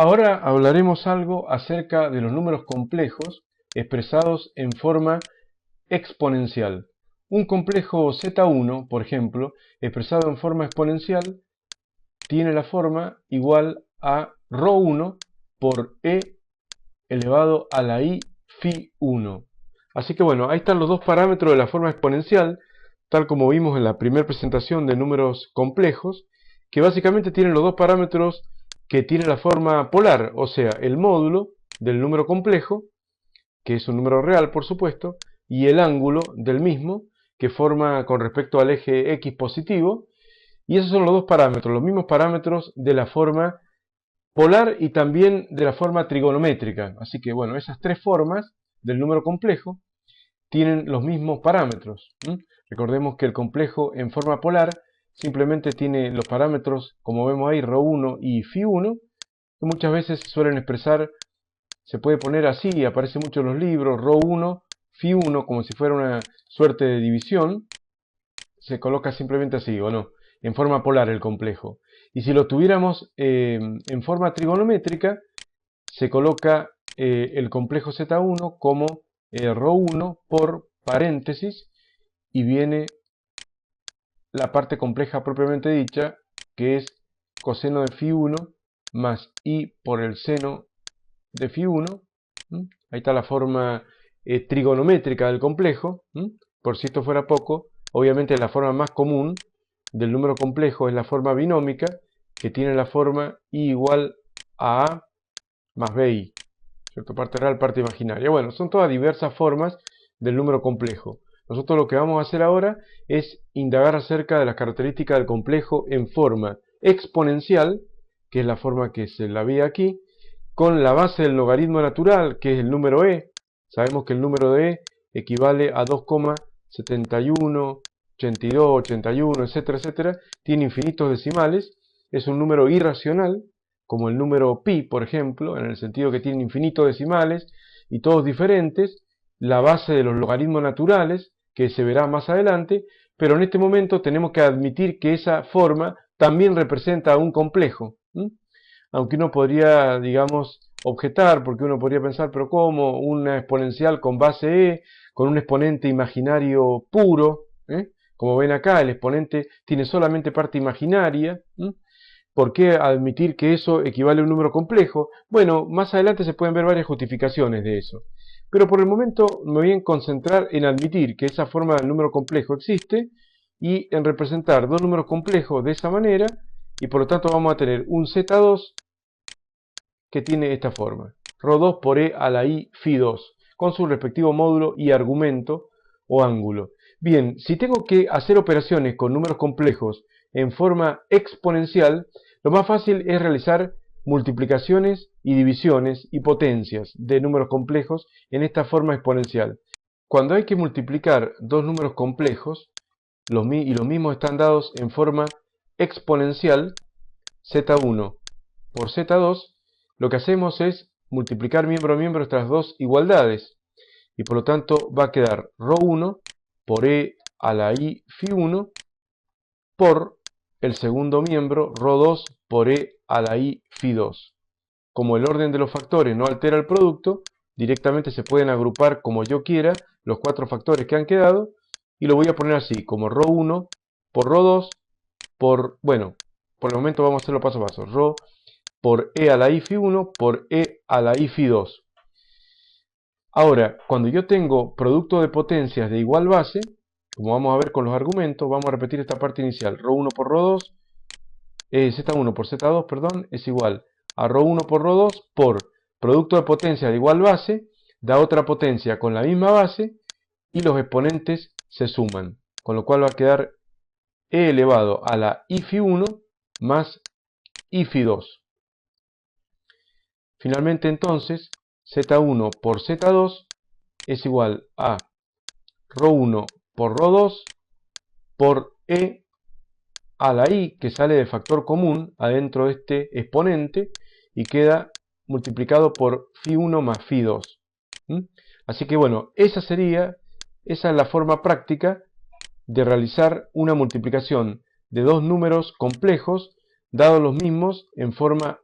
Ahora hablaremos algo acerca de los números complejos expresados en forma exponencial. Un complejo Z1, por ejemplo, expresado en forma exponencial, tiene la forma igual a ρ1 por e elevado a la i phi 1. Así que bueno, ahí están los dos parámetros de la forma exponencial, tal como vimos en la primera presentación de números complejos, que básicamente tienen los dos parámetros que tiene la forma polar, o sea, el módulo del número complejo, que es un número real, por supuesto, y el ángulo del mismo, que forma con respecto al eje X positivo, y esos son los dos parámetros, los mismos parámetros de la forma polar y también de la forma trigonométrica. Así que bueno, esas tres formas del número complejo tienen los mismos parámetros. Recordemos que el complejo en forma polar simplemente tiene los parámetros, como vemos ahí, ρ1 y φ1, que muchas veces suelen expresar, se puede poner así, aparece mucho en los libros, ρ1, φ1, como si fuera una suerte de división, se coloca simplemente así, o no, en forma polar el complejo. Y si lo tuviéramos en forma trigonométrica, se coloca el complejo Z1 como ρ1 por paréntesis, y viene la parte compleja propiamente dicha, que es coseno de φ1 más i por el seno de φ1. Ahí está la forma trigonométrica del complejo. Por si esto fuera poco, obviamente la forma más común del número complejo es la forma binómica, que tiene la forma i igual a más bi, ¿cierto? Parte real, parte imaginaria. Bueno, son todas diversas formas del número complejo. Nosotros lo que vamos a hacer ahora es indagar acerca de las características del complejo en forma exponencial, que es la forma que se la ve aquí, con la base del logaritmo natural, que es el número e. Sabemos que el número de e equivale a 2,71, 82, 81, etcétera, etcétera. Tiene infinitos decimales. Es un número irracional, como el número pi, por ejemplo, en el sentido que tiene infinitos decimales y todos diferentes. La base de los logaritmos naturales, que se verá más adelante, pero en este momento tenemos que admitir que esa forma también representa un complejo. Aunque uno podría, digamos, objetar, porque uno podría pensar, pero ¿cómo? Una exponencial con base e, con un exponente imaginario puro, como ven acá, el exponente tiene solamente parte imaginaria. ¿Por qué admitir que eso equivale a un número complejo? Bueno, más adelante se pueden ver varias justificaciones de eso. Pero por el momento me voy a concentrar en admitir que esa forma del número complejo existe y en representar dos números complejos de esa manera, y por lo tanto vamos a tener un Z2 que tiene esta forma, ρ2 por e a la i phi 2, con su respectivo módulo y argumento o ángulo. Bien, si tengo que hacer operaciones con números complejos en forma exponencial, lo más fácil es realizar multiplicaciones y divisiones y potencias de números complejos en esta forma exponencial. Cuando hay que multiplicar dos números complejos, y los mismos están dados en forma exponencial, z1 por z2, lo que hacemos es multiplicar miembro a miembro estas dos igualdades, y por lo tanto va a quedar ρ1 por e a la i phi 1 por el segundo miembro ρ2 por e a la i phi 2. Como el orden de los factores no altera el producto, directamente se pueden agrupar como yo quiera los cuatro factores que han quedado, y lo voy a poner así, como ρ1 por ρ2 por, bueno, por el momento vamos a hacerlo paso a paso, ρ por e a la i phi 1 por e a la i phi 2. Ahora, cuando yo tengo producto de potencias de igual base, como vamos a ver con los argumentos, vamos a repetir esta parte inicial. ρ1 por ρ2, z1 por z2, perdón, es igual a ρ1 por ρ2 por producto de potencia de igual base, da otra potencia con la misma base, y los exponentes se suman, con lo cual va a quedar e elevado a la i phi 1 más i phi 2. Finalmente entonces, z1 por z2 es igual a ρ1 por ρ2 por e a la i, que sale de factor común adentro de este exponente, y queda multiplicado por phi 1 más phi 2. Así que bueno, esa es la forma práctica de realizar una multiplicación de dos números complejos, dados los mismos en forma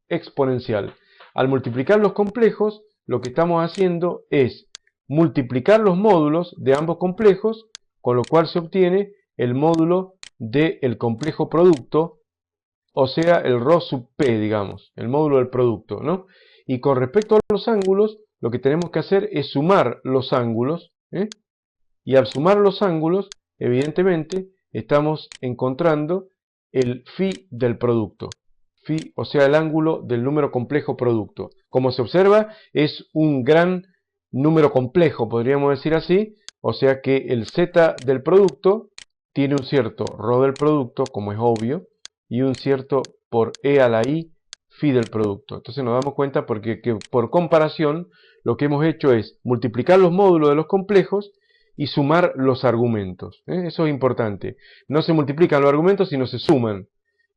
exponencial. Al multiplicar los complejos, lo que estamos haciendo es multiplicar los módulos de ambos complejos, con lo cual se obtiene el módulo del complejo producto, o sea, el ρ sub p, digamos, el módulo del producto, ¿no? Y con respecto a los ángulos, lo que tenemos que hacer es sumar los ángulos, y al sumar los ángulos, evidentemente, estamos encontrando el phi del producto. Phi, o sea, el ángulo del número complejo producto. Como se observa, es un gran número complejo, podríamos decir así, o sea que el z del producto tiene un cierto ρ del producto, como es obvio, y un cierto por e a la i phi del producto. Entonces nos damos cuenta porque que por comparación lo que hemos hecho es multiplicar los módulos de los complejos y sumar los argumentos. Eso es importante. No se multiplican los argumentos, sino se suman.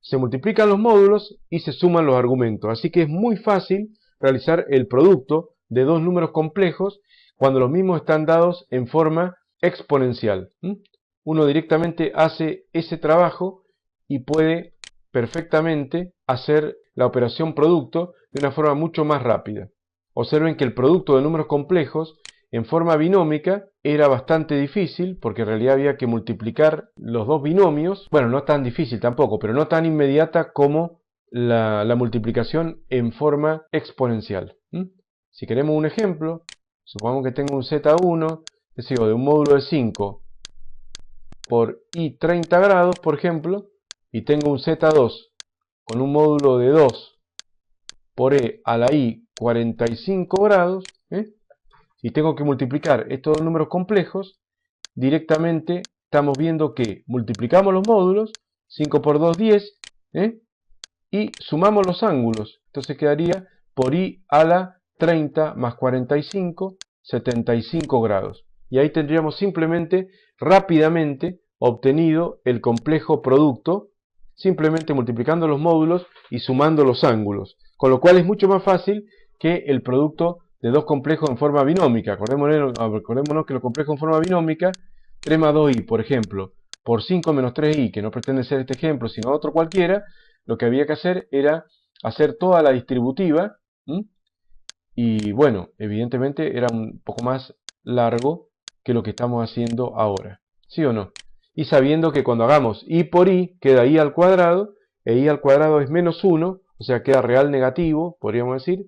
Se multiplican los módulos y se suman los argumentos. Así que es muy fácil realizar el producto de dos números complejos cuando los mismos están dados en forma exponencial. Uno directamente hace ese trabajo y puede perfectamente hacer la operación producto de una forma mucho más rápida. Observen que el producto de números complejos en forma binómica era bastante difícil porque en realidad había que multiplicar los dos binomios. Bueno, no tan difícil tampoco, pero no tan inmediata como la multiplicación en forma exponencial. Si queremos un ejemplo, supongamos que tengo un z1, es decir, de un módulo de 5 por i 30 grados, por ejemplo, y tengo un z2 con un módulo de 2 por e a la i 45 grados, y tengo que multiplicar estos dos números complejos, directamente estamos viendo que multiplicamos los módulos, 5 por 2, 10, y sumamos los ángulos. Entonces quedaría por i a la 30 más 45, 75 grados. Y ahí tendríamos simplemente, rápidamente, obtenido el complejo producto, simplemente multiplicando los módulos y sumando los ángulos. Con lo cual es mucho más fácil que el producto de dos complejos en forma binómica. Acordémonos que los complejos en forma binómica, 3 más 2i, por ejemplo, por 5 menos 3i, que no pretende ser este ejemplo, sino otro cualquiera, lo que había que hacer era hacer toda la distributiva, y bueno, evidentemente era un poco más largo que lo que estamos haciendo ahora. ¿Sí o no? Y sabiendo que cuando hagamos i por i, queda i al cuadrado, e i al cuadrado es menos 1, o sea, queda real negativo, podríamos decir,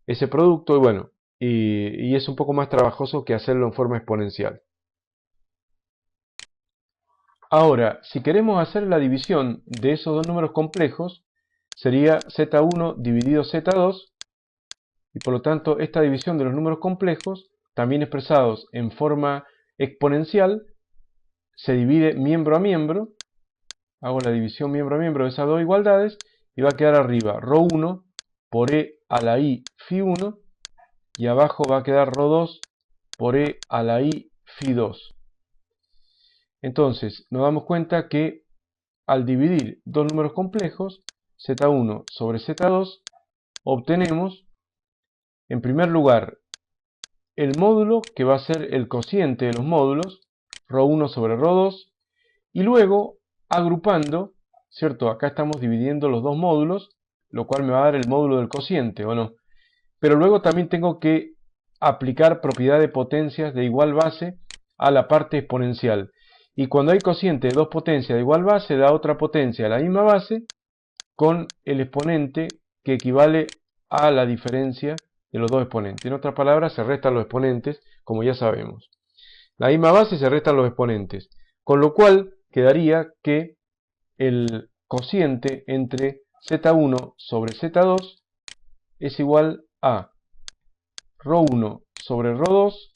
ese producto, y bueno, y es un poco más trabajoso que hacerlo en forma exponencial. Ahora, si queremos hacer la división de esos dos números complejos, sería z1 dividido z2, y por lo tanto esta división de los números complejos, también expresados en forma exponencial, se divide miembro a miembro. Hago la división miembro a miembro de esas dos igualdades, y va a quedar arriba ρ1 por e a la i phi 1, y abajo va a quedar ρ2 por e a la i phi 2. Entonces nos damos cuenta que al dividir dos números complejos, z1 sobre z2, obtenemos en primer lugar el módulo, que va a ser el cociente de los módulos, ρ1 sobre ρ2, y luego agrupando, ¿cierto? Acá estamos dividiendo los dos módulos, lo cual me va a dar el módulo del cociente, ¿o no? Pero luego también tengo que aplicar propiedad de potencias de igual base a la parte exponencial. Y cuando hay cociente de dos potencias de igual base, da otra potencia a la misma base con el exponente que equivale a la diferencia de los dos exponentes. En otras palabras, se restan los exponentes, como ya sabemos. La misma base se restan los exponentes. Con lo cual, quedaría que el cociente entre z1 sobre z2 es igual a ρ1 sobre ρ2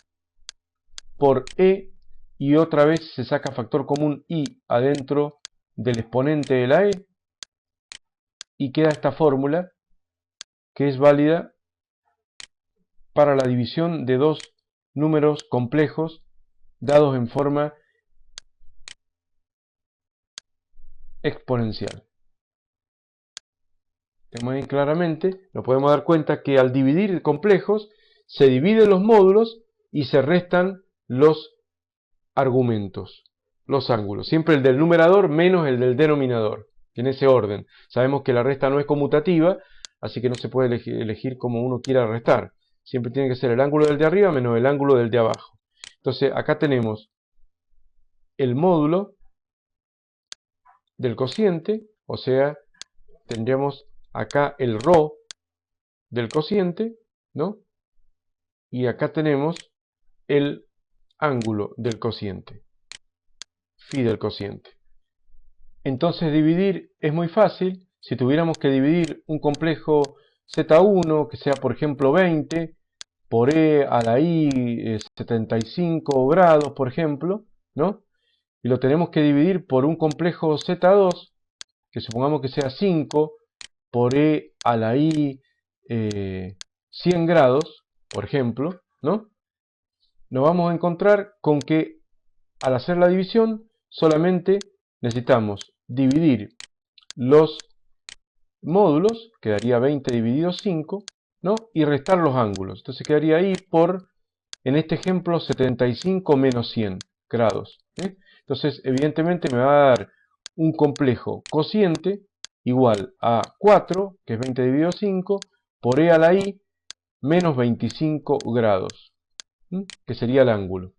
por e, y otra vez se saca factor común i adentro del exponente de la e, y queda esta fórmula que es válida para la división de dos números complejos dados en forma exponencial. Tenemos ahí claramente, nos podemos dar cuenta que al dividir complejos se dividen los módulos y se restan los argumentos, los ángulos. Siempre el del numerador menos el del denominador, en ese orden. Sabemos que la resta no es conmutativa, así que no se puede elegir como uno quiera restar. Siempre tiene que ser el ángulo del de arriba menos el ángulo del de abajo. Entonces acá tenemos el módulo del cociente, o sea, tendríamos acá el ρ del cociente, ¿no? Y acá tenemos el ángulo del cociente, phi del cociente. Entonces dividir es muy fácil. Si tuviéramos que dividir un complejo Z1, que sea por ejemplo 20, por E a la I 75 grados, por ejemplo, ¿no? Y lo tenemos que dividir por un complejo Z2, que supongamos que sea 5, por E a la I 100 grados, por ejemplo, ¿no? Nos vamos a encontrar con que al hacer la división solamente necesitamos dividir los módulos, quedaría 20 dividido 5, ¿no? Y restar los ángulos. Entonces quedaría ahí por, en este ejemplo, 75 menos 100 grados. Entonces, evidentemente me va a dar un complejo cociente igual a 4, que es 20 dividido 5, por E a la I menos 25 grados, que sería el ángulo.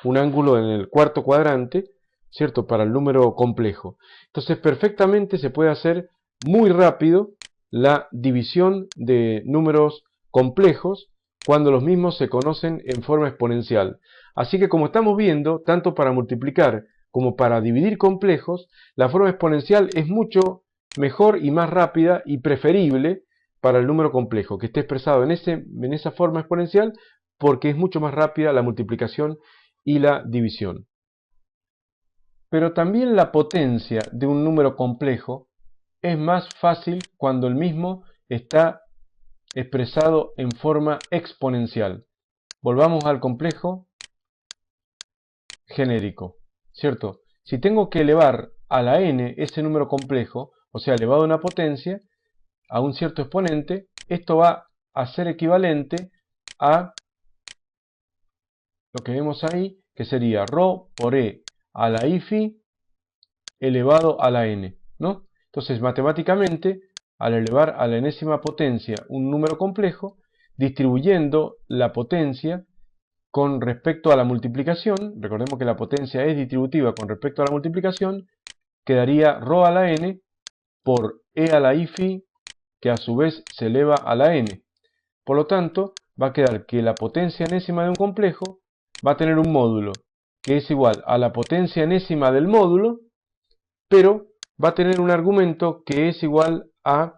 Un ángulo en el cuarto cuadrante, ¿cierto? Para el número complejo. Entonces, perfectamente se puede hacer muy rápido la división de números complejos cuando los mismos se conocen en forma exponencial. Así que como estamos viendo, tanto para multiplicar como para dividir complejos, la forma exponencial es mucho mejor y más rápida y preferible para el número complejo, que esté expresado en esa forma exponencial, porque es mucho más rápida la multiplicación y la división. Pero también la potencia de un número complejo es más fácil cuando el mismo está expresado en forma exponencial. Volvamos al complejo genérico, ¿cierto? Si tengo que elevar a la n ese número complejo, o sea, elevado a una potencia, a un cierto exponente, esto va a ser equivalente a lo que vemos ahí, que sería ρ por e a la i phi elevado a la n, ¿no? Entonces, matemáticamente, al elevar a la enésima potencia un número complejo, distribuyendo la potencia con respecto a la multiplicación, recordemos que la potencia es distributiva con respecto a la multiplicación, quedaría ρ a la n por e a la i phi, que a su vez se eleva a la n. Por lo tanto, va a quedar que la potencia enésima de un complejo va a tener un módulo que es igual a la potencia enésima del módulo, pero va a tener un argumento que es igual a,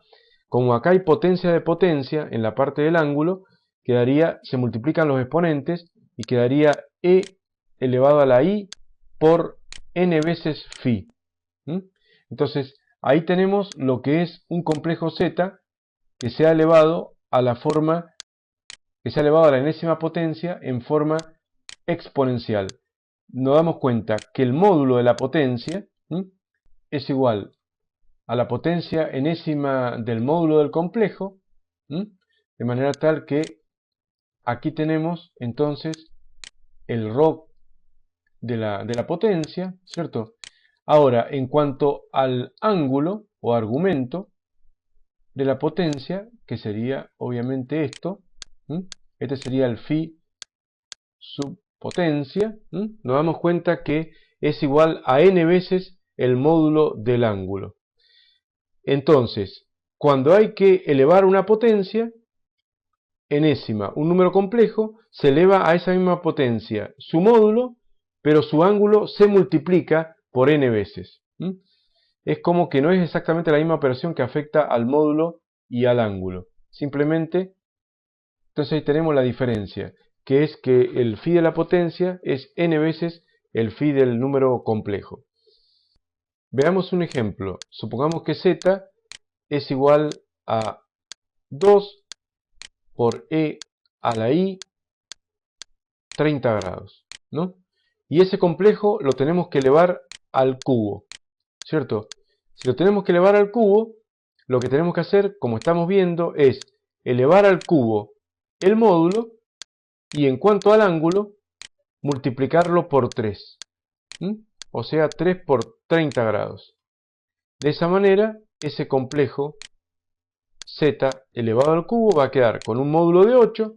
como acá hay potencia de potencia en la parte del ángulo, quedaría, se multiplican los exponentes y quedaría e elevado a la i por n veces phi. Entonces, ahí tenemos lo que es un complejo z que se ha elevado a la forma, que se ha elevado a la enésima potencia en forma exponencial. Nos damos cuenta que el módulo de la potencia es igual a la potencia enésima del módulo del complejo, de manera tal que aquí tenemos entonces el ρ de la potencia, ¿cierto? Ahora, en cuanto al ángulo o argumento de la potencia, que sería obviamente esto, este sería el phi sub potencia, nos damos cuenta que es igual a n veces el módulo del ángulo. Entonces, cuando hay que elevar una potencia enésima, un número complejo, se eleva a esa misma potencia su módulo, pero su ángulo se multiplica por n veces. Es como que no es exactamente la misma operación que afecta al módulo y al ángulo. Simplemente, entonces ahí tenemos la diferencia, que es que el phi de la potencia es n veces el phi del número complejo. Veamos un ejemplo. Supongamos que z es igual a 2 por e a la i 30 grados, ¿no? Y ese complejo lo tenemos que elevar al cubo, ¿cierto? Si lo tenemos que elevar al cubo, lo que tenemos que hacer, como estamos viendo, es elevar al cubo el módulo y en cuanto al ángulo, multiplicarlo por 3. O sea, 3 por 30 grados. De esa manera, ese complejo z elevado al cubo va a quedar con un módulo de 8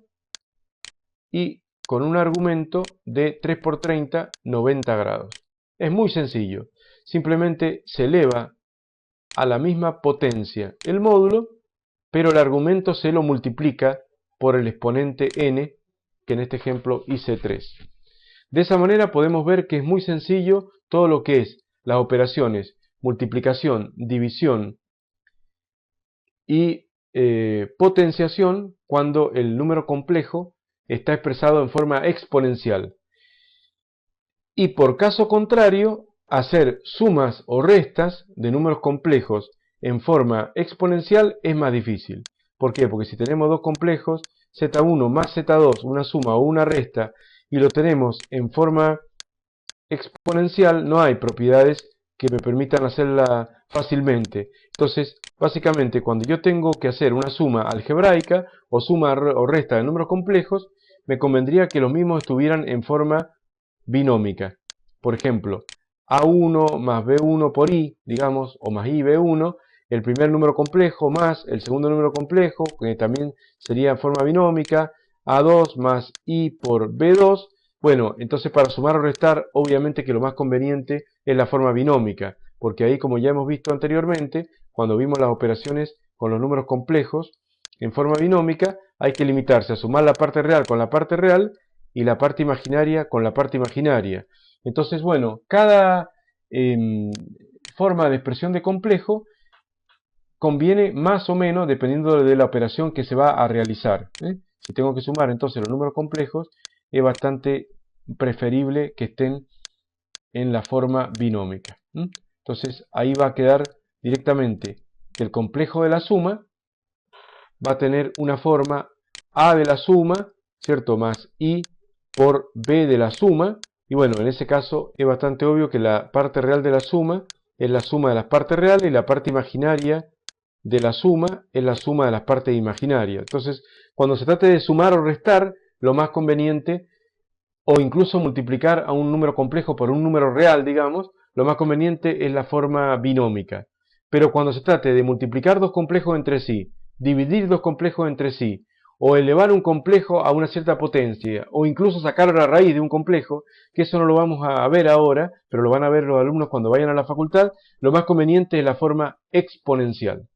y con un argumento de 3 por 30, 90 grados. Es muy sencillo. Simplemente se eleva a la misma potencia el módulo, pero el argumento se lo multiplica por el exponente n, que en este ejemplo hice 3. De esa manera podemos ver que es muy sencillo todo lo que es las operaciones multiplicación, división y potenciación cuando el número complejo está expresado en forma exponencial. Y por caso contrario, hacer sumas o restas de números complejos en forma exponencial es más difícil. ¿Por qué? Porque si tenemos dos complejos, z1 más z2, una suma o una resta, y lo tenemos en forma exponencial, no hay propiedades que me permitan hacerla fácilmente. Entonces, básicamente, cuando yo tengo que hacer una suma algebraica o suma o resta de números complejos, me convendría que los mismos estuvieran en forma binómica. Por ejemplo, A1 más B1 por I, digamos, o más IB1, el primer número complejo más el segundo número complejo, que también sería en forma binómica, A2 más I por B2. Bueno, entonces para sumar o restar, obviamente que lo más conveniente es la forma binómica, porque ahí, como ya hemos visto anteriormente, cuando vimos las operaciones con los números complejos, en forma binómica, hay que limitarse a sumar la parte real con la parte real y la parte imaginaria con la parte imaginaria. Entonces, bueno, cada forma de expresión de complejo conviene más o menos dependiendo de la operación que se va a realizar. Si tengo que sumar entonces los números complejos, es bastante preferible que estén en la forma binómica. Entonces ahí va a quedar directamente que el complejo de la suma va a tener una forma A de la suma, ¿cierto? Más I por B de la suma. Y bueno, en ese caso es bastante obvio que la parte real de la suma es la suma de las partes reales y la parte imaginaria de la suma es la suma de las partes imaginarias. Entonces, cuando se trate de sumar o restar, lo más conveniente, o incluso multiplicar a un número complejo por un número real, digamos, lo más conveniente es la forma binómica. Pero cuando se trate de multiplicar dos complejos entre sí, dividir dos complejos entre sí, o elevar un complejo a una cierta potencia, o incluso sacar la raíz de un complejo, que eso no lo vamos a ver ahora, pero lo van a ver los alumnos cuando vayan a la facultad, lo más conveniente es la forma exponencial.